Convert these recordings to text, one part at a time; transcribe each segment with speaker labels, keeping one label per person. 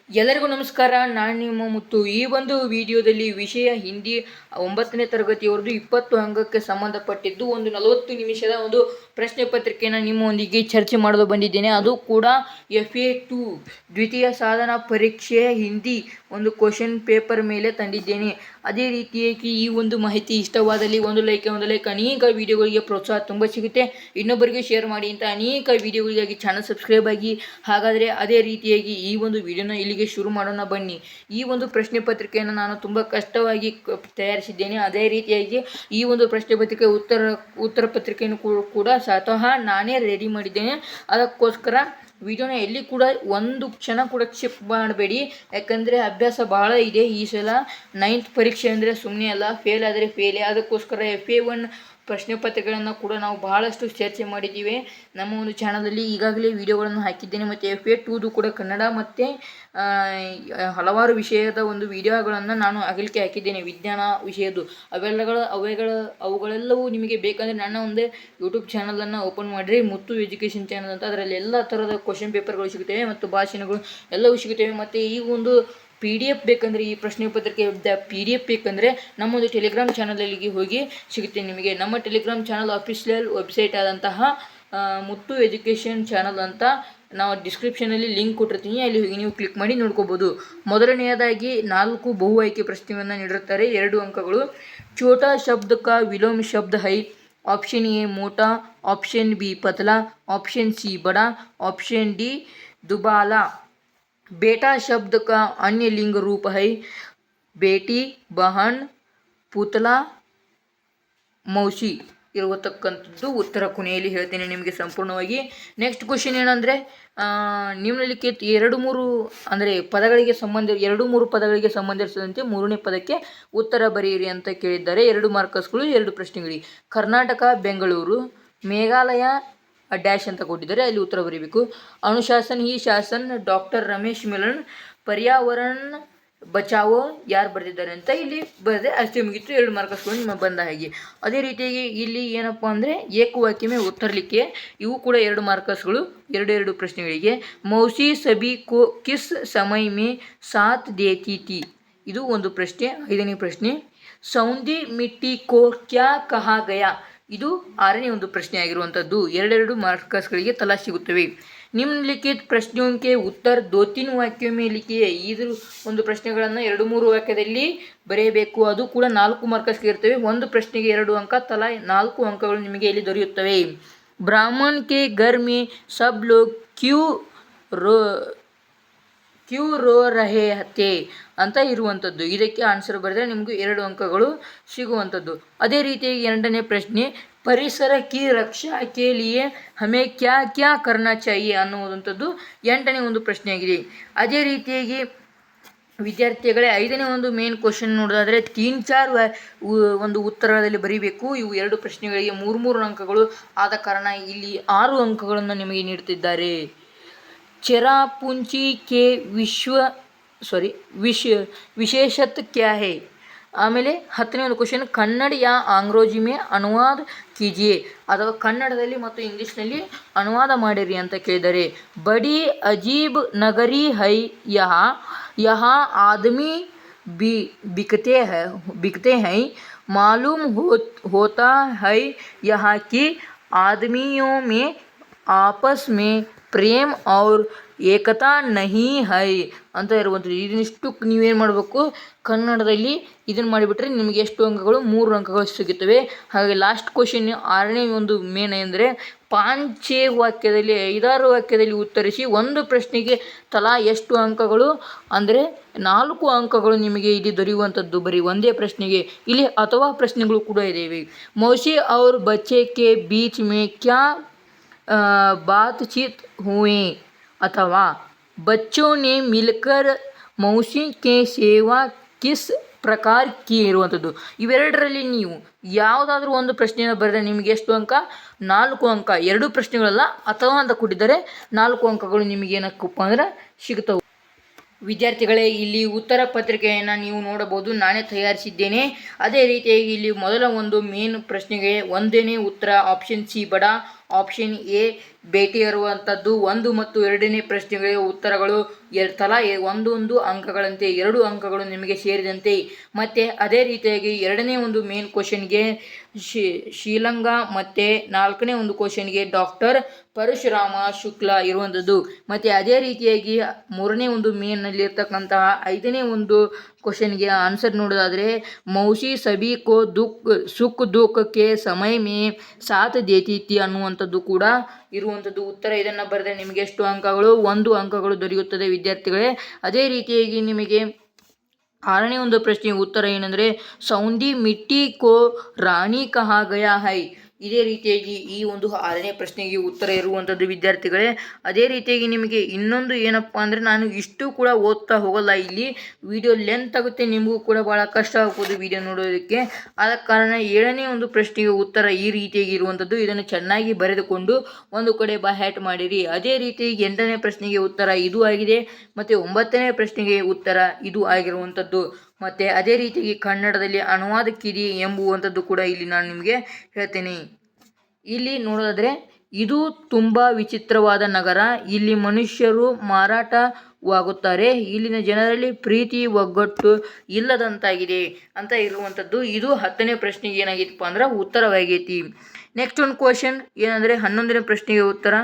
Speaker 1: ಎಲ್ಲರಿಗೂ ನಮಸ್ಕಾರ. ನಾನು ನಿಮ್ಮ ಮುತ್ತು. ಈ ಒಂದು ವಿಡಿಯೋದಲ್ಲಿ ವಿಷಯ ಹಿಂದಿ 9ನೇ ತರಗತಿಯವರದು 20 ಅಂಕಕ್ಕೆ ಸಂಬಂಧಪಟ್ಟಿದ್ದು ಒಂದು 40 ನಿಮಿಷದ ಒಂದು ಪ್ರಶ್ನೆ ಪತ್ರಿಕೆಯನ್ನು ನಿಮ್ಮೊಂದಿಗೆ ಚರ್ಚೆ ಮಾಡಲು ಬಂದಿದ್ದೇನೆ. ಅದು ಕೂಡ FA2 ದ್ವಿತೀಯ ಸಾಧನ ಪರೀಕ್ಷೆ ಹಿಂದಿ ಒಂದು ಕ್ವಶನ್ ಪೇಪರ್ ಮೇಲೆ ತಂದಿದ್ದೇನೆ. ಅದೇ ರೀತಿಯಾಗಿ ಈ ಒಂದು ಮಾಹಿತಿ ಇಷ್ಟವಾದಲ್ಲಿ ಒಂದು ಲೈಕ್ ಅನೇಕ ವಿಡಿಯೋಗಳಿಗೆ ಪ್ರೋತ್ಸಾಹ ತುಂಬ ಸಿಗುತ್ತೆ. ಇನ್ನೊಬ್ಬರಿಗೆ ಶೇರ್ ಮಾಡಿ ಅಂತ ಅನೇಕ ವಿಡಿಯೋಗಳಿಗಾಗಿ ಚಾನಲ್ ಸಬ್ಸ್ಕ್ರೈಬ್ ಆಗಿ. ಹಾಗಾದರೆ ಅದೇ ರೀತಿಯಾಗಿ ಈ ಒಂದು ವಿಡಿಯೋನ ಇಲ್ಲಿಗೆ ಶುರು ಮಾಡೋಣ ಬನ್ನಿ. ಈ ಒಂದು ಪ್ರಶ್ನೆ ಪತ್ರಿಕೆಯನ್ನು ನಾನು ತುಂಬ ಕಷ್ಟವಾಗಿ ತಯಾರಿಸಿದ್ದೇನೆ. ಅದೇ ರೀತಿಯಾಗಿ ಈ ಒಂದು ಪ್ರಶ್ನೆ ಪತ್ರಿಕೆ ಉತ್ತರ ಪತ್ರಿಕೆಯನ್ನು ಕೂಡ ಸ್ವತಃ ನಾನೇ ರೆಡಿ ಮಾಡಿದ್ದೇನೆ. ಅದಕ್ಕೋಸ್ಕರ ವಿಡಿಯೋನ ಎಲ್ಲಿ ಕೂಡ ಒಂದು ಕ್ಷಣ ಕೂಡ ಸ್ಕಿಪ್ ಮಾಡಬೇಡಿ. ಯಾಕಂದರೆ ಅಭ್ಯಾಸ ಬಹಳ ಇದೆ. ಈ ಸಲ 9th ಪರೀಕ್ಷೆ ಅಂದರೆ ಸುಮ್ಮನೆ ಅಲ್ಲ, ಫೇಲ್ ಆದರೆ ಫೇಲೇ. ಅದಕ್ಕೋಸ್ಕರ FA1 ಪ್ರಶ್ನೆ ಪತ್ರಿಕೆಗಳನ್ನು ಕೂಡ ನಾವು ಬಹಳಷ್ಟು ಚರ್ಚೆ ಮಾಡಿದ್ದೀವಿ ನಮ್ಮ ಒಂದು ಚಾನಲಲ್ಲಿ. ಈಗಾಗಲೇ ವಿಡಿಯೋಗಳನ್ನು ಹಾಕಿದ್ದೇನೆ. ಮತ್ತು FA2 ಕೂಡ ಕನ್ನಡ ಮತ್ತು ಹಲವಾರು ವಿಷಯದ ಒಂದು ವಿಡಿಯೋಗಳನ್ನು ನಾನು ಅಗಲಿಕೆ ಹಾಕಿದ್ದೇನೆ. ವಿಜ್ಞಾನ ವಿಷಯದ್ದು ಅವುಗಳೆಲ್ಲವೂ ನಿಮಗೆ ಬೇಕಂದರೆ ನನ್ನ ಒಂದೇ ಯೂಟ್ಯೂಬ್ ಚಾನಲನ್ನು ಓಪನ್ ಮಾಡಿರಿ, ಮುತ್ತು ಎಜುಕೇಷನ್ ಚಾನಲ್ ಅಂತ. ಅದರಲ್ಲಿ ಎಲ್ಲ ಥರದ ಕ್ವಶನ್ ಪೇಪರ್ಗಳು ಸಿಗುತ್ತವೆ ಮತ್ತು ಭಾಷಣಗಳು ಎಲ್ಲವೂ ಸಿಗುತ್ತವೆ. ಮತ್ತು ಈ ಒಂದು PDF ಬೇಕಂದರೆ, ಈ ಪ್ರಶ್ನೆ ಪತ್ರಿಕೆ PDF ಬೇಕಂದರೆ ನಮ್ಮೊಂದು ಟೆಲಿಗ್ರಾಮ್ ಚಾನಲಲ್ಲಿಗೆ ಹೋಗಿ ಸಿಗುತ್ತೆ ನಿಮಗೆ. ನಮ್ಮ ಟೆಲಿಗ್ರಾಮ್ ಚಾನಲ್ ಅಫಿಷಿಯಲ್ ವೆಬ್ಸೈಟ್ ಆದಂತಹ ಮುತ್ತು ಎಜುಕೇಷನ್ ಚಾನಲ್ ಅಂತ ನಾವು ಡಿಸ್ಕ್ರಿಪ್ಷನಲ್ಲಿ ಲಿಂಕ್ ಕೊಟ್ಟಿರ್ತೀನಿ. ಅಲ್ಲಿ ಹೋಗಿ ನೀವು ಕ್ಲಿಕ್ ಮಾಡಿ ನೋಡ್ಕೋಬೋದು. ಮೊದಲನೆಯದಾಗಿ 4 ಬಹು ಆಯ್ಕೆ ಪ್ರಶ್ನೆಯನ್ನು ನೀಡಿರುತ್ತಾರೆ, 2 ಅಂಕಗಳು. ಛೋಟಾ ಶಬ್ದ ಕಾ ವಿಲೋಮ ಶಬ್ದ ಹೈ. ಆಪ್ಷನ್ ಎ ಮೋಟಾ, ಆಪ್ಷನ್ ಬಿ ಪತಲಾ, ಆಪ್ಷನ್ ಸಿ ಬड़ा, ऑप्शन डी दुबाला. बेटा शब्द का अन्य लिंग रूप है बेटी, बहन, पुतला, मौसी. ಇರತಕ್ಕಂಥದ್ದು ಉತ್ತರ ಕೊನೆಯಲ್ಲಿ ಹೇಳ್ತೇನೆ ನಿಮಗೆ ಸಂಪೂರ್ಣವಾಗಿ. ನೆಕ್ಸ್ಟ್ ಕ್ವಶನ್ ಏನಂದರೆ, ನಿಮ್ನಲಿಖಿತ 2-3 ಅಂದರೆ ಪದಗಳಿಗೆ 2-3 ಪದಗಳಿಗೆ ಸಂಬಂಧಿಸಿದಂತೆ 3ನೇ ಪದಕ್ಕೆ ಉತ್ತರ ಬರೆಯಿರಿ ಅಂತ ಕೇಳಿದ್ದಾರೆ. 2 ಮಾರ್ಕಸ್ಗಳು, 2 ಪ್ರಶ್ನೆಗಳಿಗೆ. ಕರ್ನಾಟಕ, ಬೆಂಗಳೂರು, ಮೇಘಾಲಯ ಡ್ಯಾಶ್ ಅಂತ ಕೊಟ್ಟಿದ್ದಾರೆ, ಅಲ್ಲಿ ಉತ್ತರ ಬರೀಬೇಕು. ಅನುಶಾಸನ್ ಹಿ ಶಾಸನ್, ಡಾಕ್ಟರ್ ರಮೇಶ್ ಮಿಲನ್. ಪರ್ಯಾವರಣ ಬಚಾವೋ ಯಾರು ಬರೆದಿದ್ದಾರೆ ಅಂತ ಇಲ್ಲಿ ಬರೆದೆ, ಅಷ್ಟೇ ಮುಗಿತು. 2 ಮಾರ್ಕಸ್ಗಳು ನಿಮ್ಮ ಬಂದ ಹಾಗೆ. ಅದೇ ರೀತಿಯಾಗಿ ಇಲ್ಲಿ ಏನಪ್ಪ ಅಂದರೆ ಏಕವಾಕ್ಯ ಉತ್ತರ ಲಿಖೆ, ಇವು ಕೂಡ 2 ಮಾರ್ಕಸ್ಗಳು, 2 ಪ್ರಶ್ನೆಗಳಿಗೆ. ಮೌಸಿ ಸಭಿ ಕೋ ಕಿಸ್ ಸಮಯ ಮೇ ಸಾಥ್ ದೇತಿ ಥಿ. ಇದು ಒಂದು ಪ್ರಶ್ನೆ. 5ನೇ ಪ್ರಶ್ನೆ. ಸೌಂದಿ ಮಿಟ್ಟಿ ಕೋ ಕ್ಯಾ ಕಹಾ ಗಯಾ. ಇದು 6ನೇ ಒಂದು ಪ್ರಶ್ನೆ ಆಗಿರುವಂಥದ್ದು. 2 ಮಾರ್ಕಸ್ಗಳಿಗೆ ತಲಾ ಸಿಗುತ್ತವೆ. ನಿಮ್ನಲಿಖಿತ ಪ್ರಶ್ನೆಗೆ ಉತ್ತರ 2-3 ವಾಕ್ಯ ಮೇಲೆ ಲಿಖಿಯೇ. ಇದ್ರ ಒಂದು ಪ್ರಶ್ನೆಗಳನ್ನು 2-3 ವಾಕ್ಯದಲ್ಲಿ ಬರೆಯಬೇಕು. ಅದು ಕೂಡ 4 ಮಾರ್ಕಸ್ಗೆ ಇರ್ತವೆ. ಒಂದು ಪ್ರಶ್ನೆಗೆ 2 ಅಂಕ, ತಲಾ 4 ಅಂಕಗಳು ನಿಮಗೆ ಇಲ್ಲಿ ದೊರೆಯುತ್ತವೆ. ಬ್ರಾಹ್ಮಣ್ ಕೆ ಘರ್ ಮೇ ಸಬ್ ಲೋಗ್ ಕ್ಯೂ ರೋ ರಹೇ ಥೇ ಅಂತ ಇರುವಂಥದ್ದು. ಇದಕ್ಕೆ ಆನ್ಸರ್ ಬರೆದರೆ ನಿಮಗೂ 2 ಅಂಕಗಳು ಸಿಗುವಂಥದ್ದು. ಅದೇ ರೀತಿಯಾಗಿ 2ನೇ ಪ್ರಶ್ನೆ, ಪರಿಸರ ಕಿ ರಕ್ಷಾ ಕೆ ಲಿಯೇ ಹಮೇ ಕ್ಯಾ ಕ್ಯಾ ಕರ್ನಾ ಚಾಹಿಯೇ ಅನ್ನುವಂಥದ್ದು 8ನೇ ಒಂದು ಪ್ರಶ್ನೆಯಾಗಿದೆ. ಅದೇ ರೀತಿಯಾಗಿ ವಿದ್ಯಾರ್ಥಿಗಳೇ, 5ನೇ ಒಂದು ಮೇನ್ ಕ್ವಶನ್ ನೋಡೋದಾದರೆ 3-4 ಒಂದು ಉತ್ತರದಲ್ಲಿ ಬರೀಬೇಕು. ಇವು 2 ಪ್ರಶ್ನೆಗಳಿಗೆ 3 ಅಂಕಗಳು ಆದ ಕಾರಣ ಇಲ್ಲಿ 6 ಅಂಕಗಳನ್ನು ನಿಮಗೆ ನೀಡುತ್ತಿದ್ದಾರೆ. ಚೆರಾಪುಂಜಿ ಕೆ ವಿಶೇಷತ್ ಕ್ಯಾ ಹೇ. ಆಮೇಲೆ 10ನೇ ಒಂದು ಕ್ವಶನ್, ಕನ್ನಡ ಯಾ ಅಂಗ್ರೇಜಿ ಮೇ ಅನುವಾದ ಕೀಜಿಯೇ, ಅಥವಾ ಕನ್ನಡದಲ್ಲಿ ಮತ್ತು ಇಂಗ್ಲೀಷ್ನಲ್ಲಿ ಅನುವಾದ ಮಾಡಿರಿ ಅಂತ ಕೇಳಿದ್ದಾರೆ. ಬಡಿ ಅಜೀಬ್ ನಗರಿ ಹೈ ಯಹಾ ಆದಮಿ ಬಿಕತೆ ಹೈ ಮಾಲೂಮ್ ಹೋತಾ ಹೈ ಯಹಾ ಕಿ ಆದಮಿಯೋ ಮೇ ಆಪಸ್ ಮೇ ಪ್ರೇಮ್ ಔರ್ ಏಕತಾ ನಹಿ ಹೈ ಅಂತ ಇರುವಂಥದ್ದು. ಇದನ್ನಿಷ್ಟು ನೀವೇನು ಮಾಡಬೇಕು, ಕನ್ನಡದಲ್ಲಿ ಇದನ್ನು ಮಾಡಿಬಿಟ್ರೆ ನಿಮಗೆ ಎಷ್ಟು ಅಂಕಗಳು? 3 ಅಂಕಗಳು ಸಿಗುತ್ತವೆ. ಹಾಗೆ ಲಾಸ್ಟ್ ಕ್ವಶನ್ 6ನೇ ಒಂದು ಮೇನ್ ಅಂದರೆ 5 ವಾಕ್ಯದಲ್ಲಿ 5-6 ವಾಕ್ಯದಲ್ಲಿ ಉತ್ತರಿಸಿ. ಒಂದು ಪ್ರಶ್ನೆಗೆ ತಲಾ ಎಷ್ಟು ಅಂಕಗಳು ಅಂದರೆ 4 ಅಂಕಗಳು ನಿಮಗೆ ಇಲ್ಲಿ ದೊರೆಯುವಂಥದ್ದು ಬರೀ ಒಂದೇ ಪ್ರಶ್ನೆಗೆ. ಇಲ್ಲಿ ಅಥವಾ ಪ್ರಶ್ನೆಗಳು ಕೂಡ ಇದ್ದೇವೆ. ಮೌಸಿ ಔರ್ ಬಚ್ಚೆ ಕೆ ಬೀಚ್ ಮೇ ಕ್ಯಾ ಬಾತ್ಚೀತ್ ಹುए, ಅಥವಾ बच्चों ने मिलकर मौसी के सेवा किस ಪ್ರಕಾರ ಕಿ ಇರುವಂಥದ್ದು. ಇವೆರಡರಲ್ಲಿ ನೀವು ಯಾವುದಾದ್ರೂ ಒಂದು ಪ್ರಶ್ನೆಯನ್ನು ಬರೆದರೆ ನಿಮಗೆ ಎಷ್ಟು ಅಂಕ? 4 ಅಂಕ. 2 ಪ್ರಶ್ನೆಗಳಲ್ಲ, ಅಥವಾ ಅಂತ ಕೊಟ್ಟಿದ್ದಾರೆ, 4 ಅಂಕಗಳು ನಿಮಗೆ ಏನಕ್ಕಪ್ಪ ಅಂದ್ರೆ ಸಿಗ್ತವೆ. ವಿದ್ಯಾರ್ಥಿಗಳೇ, ಇಲ್ಲಿ ಉತ್ತರ ಪತ್ರಿಕೆಯನ್ನು ನೀವು ನೋಡಬಹುದು, ನಾನೇ ತಯಾರಿಸಿದ್ದೇನೆ. ಅದೇ ರೀತಿಯಾಗಿ ಇಲ್ಲಿ ಮೊದಲ ಒಂದು ಮೇನ್ ಪ್ರಶ್ನೆಗೆ ಒಂದೇನೇ ಉತ್ತರ ಆಪ್ಷನ್ ಸಿ ಬಡ, ಆಪ್ಷನ್ ಎ ಭೇಟಿ ಇರುವಂಥದ್ದು 1 ಮತ್ತು 2ನೇ ಪ್ರಶ್ನೆಗಳಿಗೆ ಉತ್ತರಗಳು ತಲಾ ಒಂದೊಂದು ಅಂಕಗಳಂತೆ 2 ಅಂಕಗಳು ನಿಮಗೆ ಸೇರಿದಂತೆ. ಮತ್ತು ಅದೇ ರೀತಿಯಾಗಿ 2ನೇ ಒಂದು ಮೇನ್ ಕ್ವಶನ್ಗೆ ಶ್ರೀಲಂಗಾ ಮತ್ತು 4ನೇ ಒಂದು ಕ್ವಶನ್ಗೆ ಡಾಕ್ಟರ್ ಪರಶುರಾಮ ಶುಕ್ಲಾ ಇರುವಂಥದ್ದು. ಮತ್ತು ಅದೇ ರೀತಿಯಾಗಿ 3ನೇ ಒಂದು ಮೇನ್ನಲ್ಲಿ ಇರ್ತಕ್ಕಂತಹ 5ನೇ ಒಂದು ಕ್ವಶನ್ಗೆ ಆನ್ಸರ್ ನೋಡೋದಾದರೆ ಮೌಸಿ ಸಭಿ ಕೋ ಸುಖ ದುಃಖಕ್ಕೆ ಸಮಯ ಮೇ ಸಾಥ್ ದೇತಿ ಥಿ ಅನ್ನುವಂಥದ್ದು ಕೂಡ ಇರುವಂಥದ್ದು ಉತ್ತರ. ಇದನ್ನು ಬರೆದರೆ ನಿಮಗೆ ಎಷ್ಟು ಅಂಕಗಳು? 1 ಅಂಕಗಳು ದೊರೆಯುತ್ತದೆ ವಿದ್ಯಾರ್ಥಿಗಳೇ. ಅದೇ ರೀತಿಯಾಗಿ ನಿಮಗೆ 6ನೇ ಒಂದು ಪ್ರಶ್ನೆಯ ಉತ್ತರ ಏನಂದರೆ ಸೌಂದಿ ಮಿಟ್ಟಿ ಕೋ ರಾಣಿ ಕಹಾ ಗಯಾ ಹೈ. ಇದೇ ರೀತಿಯಾಗಿ ಈ ಒಂದು 6ನೇ ಪ್ರಶ್ನೆಗೆ ಉತ್ತರ ಇರುವಂಥದ್ದು ವಿದ್ಯಾರ್ಥಿಗಳೇ. ಅದೇ ರೀತಿಯಾಗಿ ನಿಮಗೆ ಇನ್ನೊಂದು ಏನಪ್ಪ ಅಂದರೆ ನಾನು ಇಷ್ಟು ಕೂಡ ಓದ್ತಾ ಹೋಗಲ್ಲ, ಇಲ್ಲಿ ವಿಡಿಯೋ ಲೆಂತ್ ಆಗುತ್ತೆ, ನಿಮಗೂ ಕೂಡ ಭಾಳ ಕಷ್ಟ ಆಗ್ಬೋದು ವಿಡಿಯೋ ನೋಡೋದಕ್ಕೆ. ಆದ ಕಾರಣ 7ನೇ ಒಂದು ಪ್ರಶ್ನೆಗೆ ಉತ್ತರ ಈ ರೀತಿಯಾಗಿ ಇರುವಂಥದ್ದು. ಇದನ್ನು ಚೆನ್ನಾಗಿ ಬರೆದುಕೊಂಡು ಒಂದು ಕಡೆ ಹ್ಯಾಟ್ ಮಾಡಿರಿ. ಅದೇ ರೀತಿಯಾಗಿ 8ನೇ ಪ್ರಶ್ನೆಗೆ ಉತ್ತರ ಇದು ಆಗಿದೆ ಮತ್ತು 9ನೇ ಪ್ರಶ್ನೆಗೆ ಉತ್ತರ ಇದು ಆಗಿರುವಂಥದ್ದು. ಮತ್ತು ಅದೇ ರೀತಿಯಾಗಿ ಕನ್ನಡದಲ್ಲಿ ಅನುವಾದಕ್ಕಿದೆ ಎಂಬುವಂಥದ್ದು ಕೂಡ ಇಲ್ಲಿ ನಾನು ನಿಮಗೆ ಹೇಳ್ತೇನೆ. ಇಲ್ಲಿ ನೋಡೋದಾದರೆ ಇದು ತುಂಬ ವಿಚಿತ್ರವಾದ ನಗರ, ಇಲ್ಲಿ ಮನುಷ್ಯರು ಮಾರಾಟವಾಗುತ್ತಾರೆ, ಇಲ್ಲಿನ ಜನರಲ್ಲಿ ಪ್ರೀತಿ ಒಗ್ಗಟ್ಟು ಇಲ್ಲದಂತಾಗಿದೆ ಅಂತ ಇರುವಂಥದ್ದು. ಇದು 10ನೇ ಪ್ರಶ್ನೆಗೆ ಏನಾಗಿತ್ತಪ್ಪ ಅಂದ್ರೆ ಉತ್ತರವಾಗೈತಿ. ನೆಕ್ಸ್ಟ್ ಒಂದು ಕ್ವಶನ್ ಏನಂದರೆ 11ನೇ ಪ್ರಶ್ನೆಗೆ ಉತ್ತರ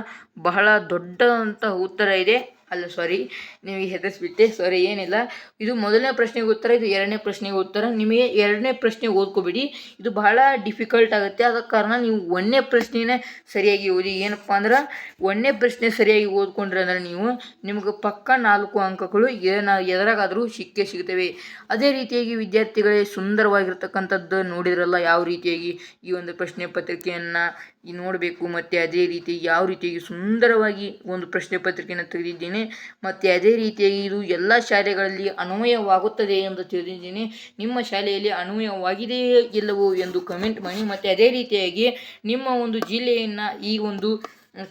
Speaker 1: ಬಹಳ ದೊಡ್ಡದಂಥ ಉತ್ತರ ಇದೆ. ಅಲ್ಲ ಸಾರಿ, ನಿಮಗೆ ಹೆದರಿಸ್ಬಿಟ್ಟೆ, ಸಾರಿ, ಏನಿಲ್ಲ. ಇದು 1ನೇ ಪ್ರಶ್ನೆಗೆ ಉತ್ತರ, ಇದು 2ನೇ ಪ್ರಶ್ನೆಗೆ ಉತ್ತರ. ನಿಮಗೆ 2ನೇ ಪ್ರಶ್ನೆ ಓದ್ಕೊಬೇಡಿ, ಇದು ಬಹಳ ಡಿಫಿಕಲ್ಟ್ ಆಗುತ್ತೆ. ಆದ ಕಾರಣ ನೀವು 1ನೇ ಪ್ರಶ್ನೆನೇ ಸರಿಯಾಗಿ ಓದಿ. ಏನಪ್ಪ ಅಂದ್ರೆ 1ನೇ ಪ್ರಶ್ನೆ ಸರಿಯಾಗಿ ಓದ್ಕೊಂಡ್ರೆ ಅಂದರೆ ನಿಮಗೆ ಪಕ್ಕ 4 ಅಂಕಗಳು ಎದರಾಗಾದರೂ ಸಿಕ್ಕೇ ಸಿಗ್ತವೆ. ಅದೇ ರೀತಿಯಾಗಿ ವಿದ್ಯಾರ್ಥಿಗಳೇ ಸುಂದರವಾಗಿರ್ತಕ್ಕಂಥದ್ದು ನೋಡಿದ್ರಲ್ಲ ಯಾವ ರೀತಿಯಾಗಿ ಈ ಒಂದು ಪ್ರಶ್ನೆ ಪತ್ರಿಕೆಯನ್ನು ನೋಡಬೇಕು, ಮತ್ತು ಅದೇ ರೀತಿ ಯಾವ ರೀತಿಯಾಗಿ ಸುಂದರವಾಗಿ ಒಂದು ಪ್ರಶ್ನೆ ಪತ್ರಿಕೆಯನ್ನು ತೆಗೆದಿದ್ದೇನೆ, ಮತ್ತು ಅದೇ ರೀತಿಯಾಗಿ ಇದು ಎಲ್ಲ ಶಾಲೆಗಳಲ್ಲಿ ಅನ್ವಯವಾಗುತ್ತದೆ ಎಂದು ತಿಳಿದಿದ್ದೇನೆ. ನಿಮ್ಮ ಶಾಲೆಯಲ್ಲಿ ಅನ್ವಯವಾಗಿದೆಯೇ ಇಲ್ಲವೋ ಎಂದು ಕಮೆಂಟ್ ಮಾಡಿ. ಮತ್ತು ಅದೇ ರೀತಿಯಾಗಿ ನಿಮ್ಮ ಒಂದು ಜಿಲ್ಲೆಯನ್ನು ಈ ಒಂದು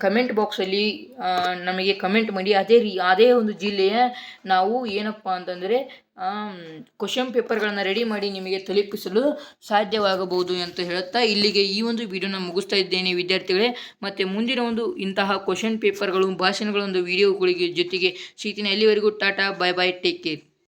Speaker 1: ಕಮೆಂಟ್ ಬಾಕ್ಸಲ್ಲಿ ನಮಗೆ ಕಮೆಂಟ್ ಮಾಡಿ. ಅದೇ ಒಂದು ಜಿಲ್ಲೆಯ ನಾವು ಏನಪ್ಪ ಅಂತಂದರೆ ಕ್ವಶನ್ ಪೇಪರ್ಗಳನ್ನು ರೆಡಿ ಮಾಡಿ ನಿಮಗೆ ತಲುಪಿಸಲು ಸಾಧ್ಯವಾಗಬಹುದು ಅಂತ ಹೇಳುತ್ತಾ ಇಲ್ಲಿಗೆ ಈ ಒಂದು ವಿಡಿಯೋನ ಮುಗಿಸ್ತಾ ಇದ್ದೇನೆ ವಿದ್ಯಾರ್ಥಿಗಳೇ. ಮತ್ತು ಮುಂದಿನ ಒಂದು ಇಂತಹ ಕ್ವಶನ್ ಪೇಪರ್ಗಳು ಭಾಷಣಗಳ ಒಂದು ವಿಡಿಯೋಗಳಿಗೆ ಜೊತೆಗೆ ಸಿಗ್ತೀನಿ. ಅಲ್ಲಿವರೆಗೂ Tata, bye bye, take care.